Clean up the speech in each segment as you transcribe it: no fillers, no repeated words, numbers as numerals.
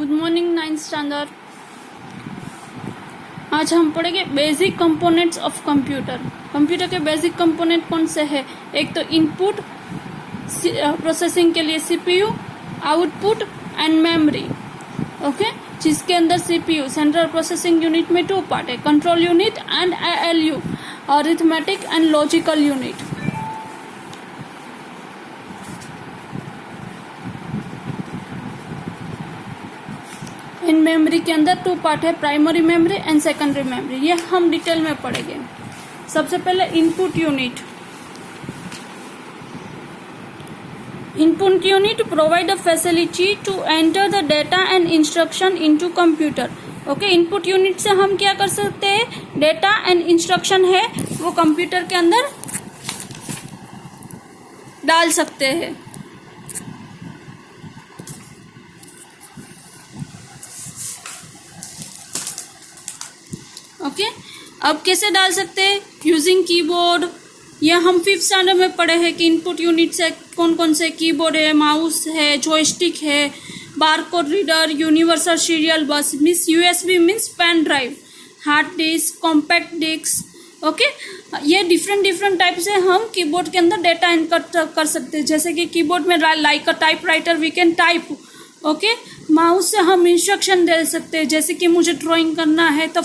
Good morning ninth standard. आज हम पढ़ेंगे basic components of computer. Computer के बेसिक कंपोनेंट कौन से हैं? एक तो इनपुट प्रोसेसिंग के लिए CPU, output and memory. Okay, जिसके अंदर सीपीयू सेंट्रल प्रोसेसिंग यूनिट में 2 पार्ट है, control unit and ALU arithmetic and logical unit. इन मेमोरी के अंदर 2 पार्ट है, primary memory and secondary memory. ये हम डिटेल में पढ़ेंगे। सबसे पहले input unit. Input unit provide a facility to enter the data and instruction into computer. Okay, input unit से हम क्या कर सकते हैं? डेटा एंड इंस्ट्रक्शन है वो कंप्यूटर के अंदर डाल सकते हैं। ओके, अब कैसे डाल सकते हैं? Using keyboard. यह हम 5th स्टैंडर्ड में पढ़े हैं कि इनपुट यूनिट से कौन कौन से कीबोर्ड है, माउस है, जॉयस्टिक है, barcode reader, universal serial bus means USB means pen drive, hard disk, compact disk. Okay, ये डिफरेंट टाइप से हम कीबोर्ड के अंदर डेटा एंटर कर सकते हैं। जैसे कि कीबोर्ड में like a typewriter we can type. Okay, mouse से हम इंस्ट्रक्शन दे सकते हैं। जैसे कि मुझे ड्राइंग करना है तो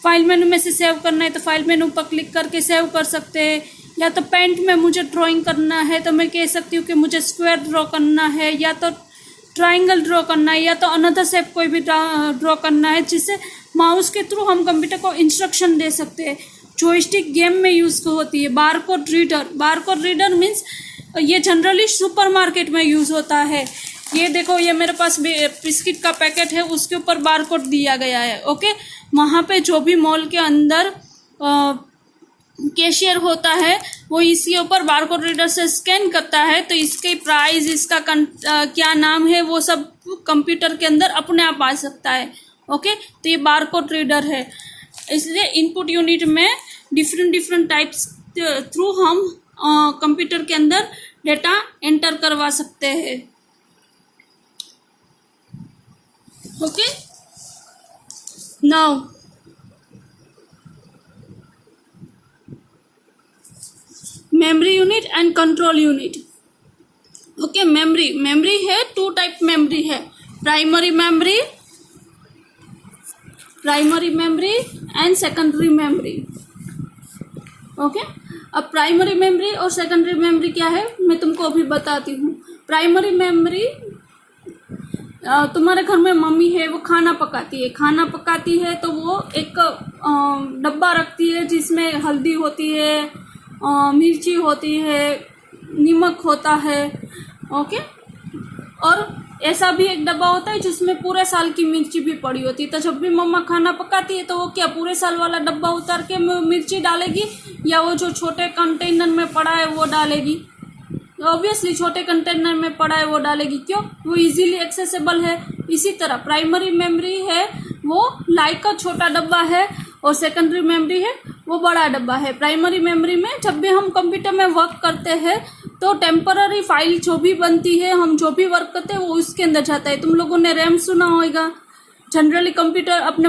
फाइल मेनू में से सेव करना है तो फाइल मेनू पर क्लिक करके सेव कर सकते हैं। या तो पेंट में मुझे ड्राइंग करना है तो मैं कह सकती हूँ कि मुझे स्क्वायर ड्रॉ करना है, या तो ट्राइंगल ड्रॉ करना है, या तो अनदर शेप कोई भी ड्रॉ करना है, जिससे माउस के थ्रू हम कंप्यूटर को इंस्ट्रक्शन दे सकते हैं। जॉयस्टिक गेम में यूज़ होती है। बारकोड रीडर मीन्स ये जनरली सुपरमार्केट में यूज़ होता है। ये देखो, ये मेरे पास बिस्किट का पैकेट है, उसके ऊपर बारकोड दिया गया है। ओके, वहाँ पे जो भी मॉल के अंदर कैशियर होता है वो इसके ऊपर बारकोड रीडर से स्कैन करता है, तो इसके प्राइस, इसका क्या नाम है, वो सब कंप्यूटर के अंदर अपने आप आ सकता है। ओके, तो ये बारकोड रीडर है। इसलिए इनपुट यूनिट में डिफरेंट टाइप्स थ्रू हम कंप्यूटर के अंदर डेटा एंटर करवा सकते हैं। Okay, now memory unit and control unit. Okay, memory है 2 टाइप मेमोरी है, primary memory and secondary memory. Okay, अब प्राइमरी मेमोरी और सेकेंडरी मेमोरी क्या है मैं तुमको अभी बताती हूँ। प्राइमरी मेमोरी, तुम्हारे घर में मम्मी है, वो खाना पकाती है तो वो एक डब्बा रखती है जिसमें हल्दी होती है, मिर्ची होती है, नमक होता है। ओके, और ऐसा भी एक डब्बा होता है जिसमें पूरे साल की मिर्ची भी पड़ी होती है। तो जब भी मम्मा खाना पकाती है तो वो क्या पूरे साल वाला डब्बा उतार के मिर्ची डालेगी, या वो जो छोटे कंटेनर में पड़ा है वो डालेगी? ऑब्वियसली छोटे कंटेनर में पड़ा है वो डालेगी। क्यों? वो इजीली एक्सेसिबल है। इसी तरह प्राइमरी मेमोरी है वो लाइक का छोटा डब्बा है, और सेकेंडरी मेमोरी है वो बड़ा डब्बा है। प्राइमरी मेमोरी में जब भी हम कंप्यूटर में वर्क करते हैं तो टेम्पररी फाइल जो भी बनती है, हम जो भी वर्क करते हैं वो उसके अंदर जाता है। तुम लोगों ने रैम सुना होगा। जनरली कंप्यूटर अपने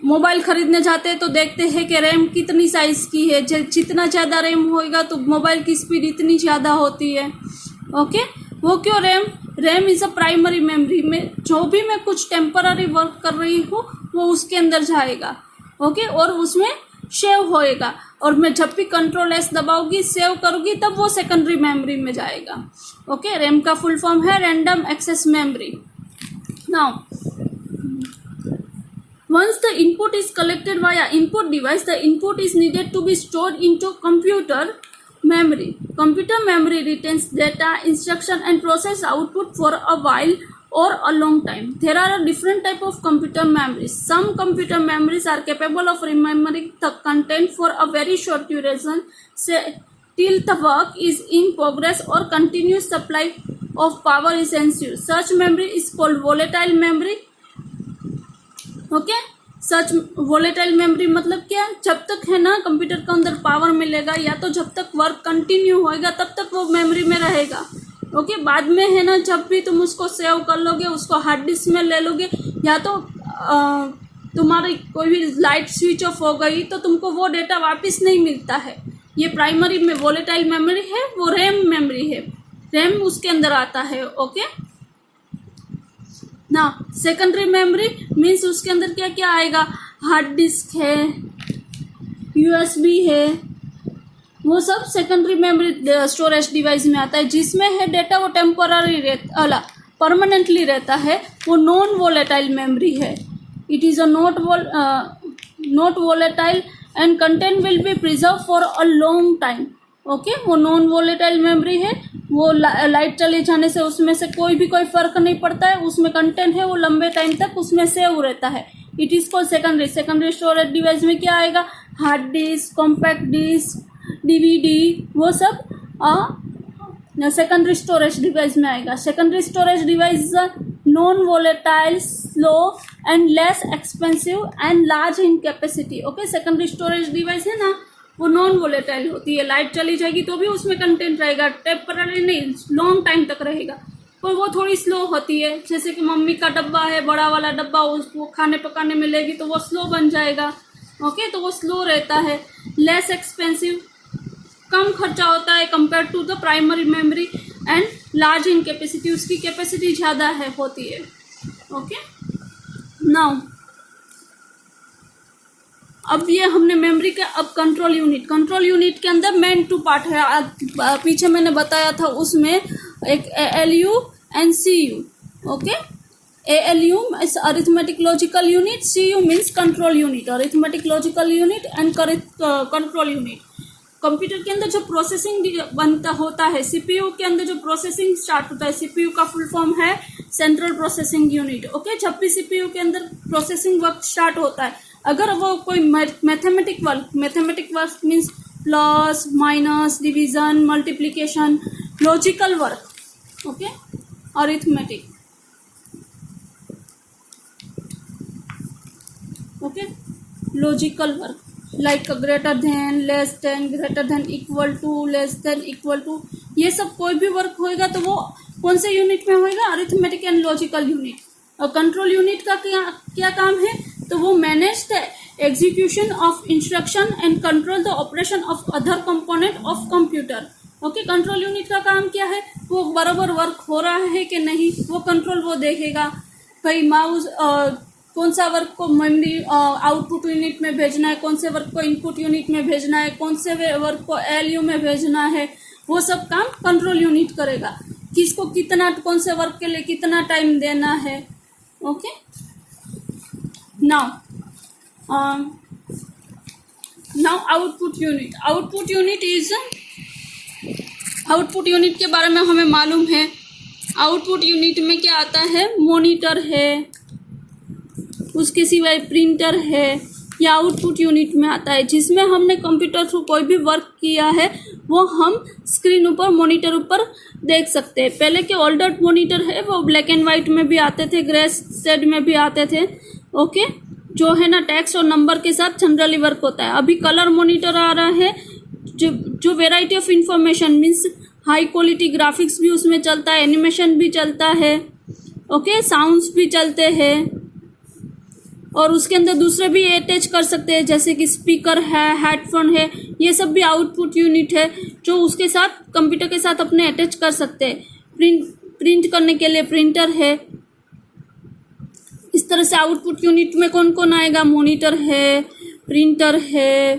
मोबाइल खरीदने जाते हैं तो देखते हैं कि रैम कितनी साइज़ की है। जितना ज़्यादा रैम होएगा तो मोबाइल की स्पीड इतनी ज़्यादा होती है। ओके, वो क्यों? RAM is a primary memory में जो भी मैं कुछ टेम्पररी वर्क कर रही हूँ वो उसके अंदर जाएगा। ओके, और उसमें सेव होएगा, और मैं जब भी Ctrl+S दबाऊंगी, सेव करूँगी, तब वो सेकेंडरी मेमोरी में जाएगा। ओके, रैम का फुल फॉर्म है random access memory. Now once the input is collected via input device, the input is needed to be stored into computer memory. Computer memory retains data, instruction and process output for a while or a long time. There are a different type of computer memories. Some computer memories are capable of remembering the content for a very short duration, say till the work is in progress or continuous supply of power is ensued. Such memory is called volatile memory. Okay, such volatile memory मतलब क्या? जब तक है ना computer के अंदर power मिलेगा, या तो जब तक वर्क कंटिन्यू होएगा तब तक वो मेमोरी में रहेगा। ओके, बाद में है ना, जब भी तुम उसको सेव कर लोगे, उसको हार्ड डिस्क में ले लोगे, या तो तुम्हारी कोई भी लाइट स्विच ऑफ हो गई तो तुमको वो डेटा वापस नहीं मिलता है। ये प्राइमरी में वोलेटाइल मेमोरी है, वो रैम मेमोरी है, रैम उसके अंदर आता है। ओके ना, सेकेंडरी मेमोरी मीन्स उसके अंदर क्या क्या आएगा, हार्ड डिस्क है, यूएसबी है, वो सब सेकेंडरी मेमोरी स्टोरेज डिवाइस में आता है। जिसमें है डेटा वो टेम्पोररी परमानेंटली रहता है, वो नॉन वोलेटाइल मेमोरी है। It is a not volatile and content will be preserve for a long time. Okay, वो नॉन वोलेटाइल मेमोरी है, वो लाइट चले जाने से उसमें से कोई फर्क नहीं पड़ता है, उसमें कंटेंट है वो लंबे टाइम तक उसमें सेव रहता है। It is called secondary storage device में क्या आएगा, hard disk, compact disk, DVD, वो सब सेकेंडरी स्टोरेज डिवाइस में आएगा। Secondary storage device non volatile, slow and less expensive and large in capacity. Okay, secondary storage device है ना, वो नॉन वोलेटाइल होती है, लाइट चली जाएगी तो भी उसमें कंटेंट रहेगा, टेम्पररी नहीं, लॉन्ग टाइम तक रहेगा। पर वो थोड़ी स्लो होती है, जैसे कि मम्मी का डब्बा है, बड़ा वाला डब्बा, उसको खाने पकाने में लेगी तो वो स्लो बन जाएगा। ओके, तो वो स्लो रहता है। लेस एक्सपेंसिव, कम खर्चा होता है compare to the primary memory, and large in capacity, उसकी कैपेसिटी ज़्यादा है होती है। ओके, नाउ अब ये हमने मेमोरी का, अब कंट्रोल यूनिट के अंदर मेन 2 पार्ट है। पीछे मैंने बताया था उसमें एक ALU and CU। Okay, ALU is arithmetic logical unit, CU means control unit, arithmetic logical unit and control unit. Computer के अंदर जो प्रोसेसिंग बनता होता है, CPU के अंदर जो प्रोसेसिंग स्टार्ट होता है, CPU का फुल फॉर्म है सेंट्रल प्रोसेसिंग यूनिट। ओके, जब भी CPU के अंदर प्रोसेसिंग वर्क स्टार्ट होता है, अगर वो कोई mathematic work means plus, minus, division, multiplication, logical work, okay, arithmetic, okay, logical work like greater than, less than, greater than, equal to, less than, equal to, ये सब कोई भी वर्क होएगा तो वो कौन से यूनिट में होएगा, अरिथमेटिक एंड लॉजिकल यूनिट। और कंट्रोल यूनिट का क्या काम है, तो वो manage the execution of instruction and control the operation of other component of computer. Okay, control unit का काम क्या है, वो बराबर वर्क हो रहा है कि नहीं, वो कंट्रोल वो देखेगा। भाई माउस कौन सा वर्क को मेमोरी आउटपुट यूनिट में भेजना है, कौन से वर्क को इनपुट यूनिट में भेजना है, कौन से वर्क को ALU में भेजना है, वो सब काम कंट्रोल यूनिट करेगा। किसको कितना, कौन से वर्क के लिए कितना टाइम देना है। ओके, नाउ आउटपुट यूनिट के बारे में हमें मालूम है। आउटपुट यूनिट में क्या आता है, मॉनिटर है, उसके सिवाय प्रिंटर है, या आउटपुट यूनिट में आता है, जिसमें हमने कंप्यूटर थ्रू कोई भी वर्क किया है वो हम स्क्रीन ऊपर, मॉनिटर ऊपर देख सकते हैं। पहले के ओल्डर मॉनिटर है वो ब्लैक एंड वाइट में भी आते थे, ग्रे शेड में भी आते थे। ओके, जो है ना टेक्स्ट और नंबर के साथ जनरली वर्क होता है। अभी कलर मॉनिटर आ रहा है, जो variety of information means high quality graphics भी उसमें चलता है, एनिमेशन भी चलता है, ओके, साउंड्स भी चलते हैं, और उसके अंदर दूसरे भी अटैच कर सकते हैं, जैसे कि स्पीकर है, हेडफोन है, ये सब भी आउटपुट यूनिट है जो उसके साथ कंप्यूटर के साथ अपने अटैच कर सकते हैं। प्रिंट करने के लिए प्रिंटर है। इस तरह से आउटपुट यूनिट में कौन कौन आएगा, मॉनिटर है, प्रिंटर है,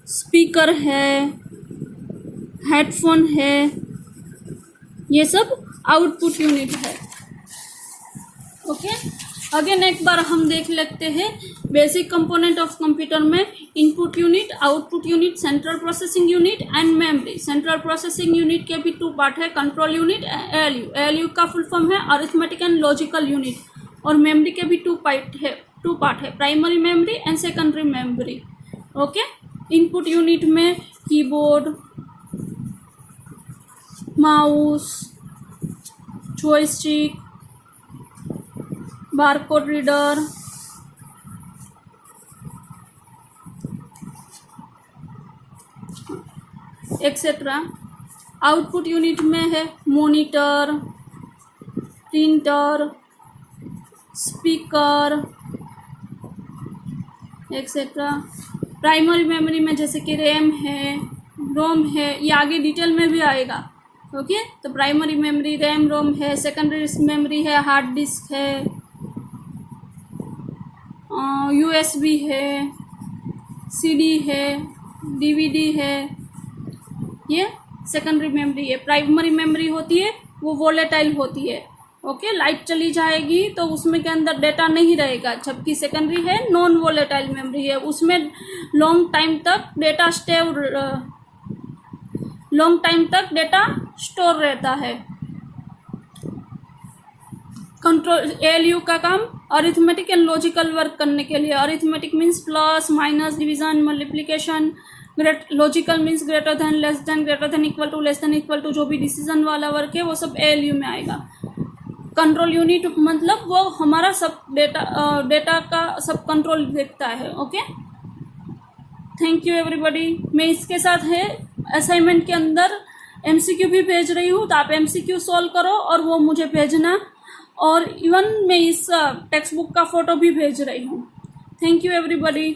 स्पीकर है, हेडफोन है, ये सब आउटपुट यूनिट है। ओके, अगेन एक बार हम देख लेते हैं बेसिक कंपोनेंट ऑफ कंप्यूटर में input unit, output unit, central processing unit and memory. Central processing unit के भी 2 पार्ट है, कंट्रोल यूनिट, ALU। ALU का फुल फॉर्म है अरिथमेटिक एंड लॉजिकल यूनिट। और मेमोरी के भी 2 पार्ट है, primary memory and secondary memory. Okay, input unit में keyboard, mouse, joystick, barcode reader, etcetera. Output unit में है monitor, printer, speaker etcetera. Primary memory में जैसे कि रैम है, रोम है, ये आगे डिटेल में भी आएगा। ओके, तो प्राइमरी मेमोरी रैम रोम है, सेकेंडरी मेमोरी है, हार्ड डिस्क है, यूएसबी है, सीडी है, डीवीडी है, ये सेकेंडरी मेमोरी है। प्राइमरी मेमोरी होती है वो वोलेटाइल होती है। ओके, लाइट चली जाएगी तो उसमें के अंदर डेटा नहीं रहेगा, जबकि सेकेंडरी है नॉन वोलेटाइल मेमोरी है, उसमें लॉन्ग टाइम तक डेटा स्टोर रहता है। कंट्रोल एएलयू का काम अरिथमेटिक एंड लॉजिकल वर्क करने के लिए। Arithmetic means plus minus division multiplication, logical means greater than, less than, greater than, equal to, less than equal to, जो भी डिसीजन वाला वर्क है वो सब एएलयू में आएगा। कंट्रोल यूनिट मतलब वो हमारा सब डेटा का सब कंट्रोल देखता है। Okay, thank you everybody. मैं इसके साथ है असाइनमेंट के अंदर एमसीक्यू भी भेज रही हूँ, तो आप एमसीक्यू सॉल्व करो और वो मुझे भेजना, और इवन मैं इस टेक्स्ट बुक का फोटो भी भेज रही हूँ। Thank you everybody.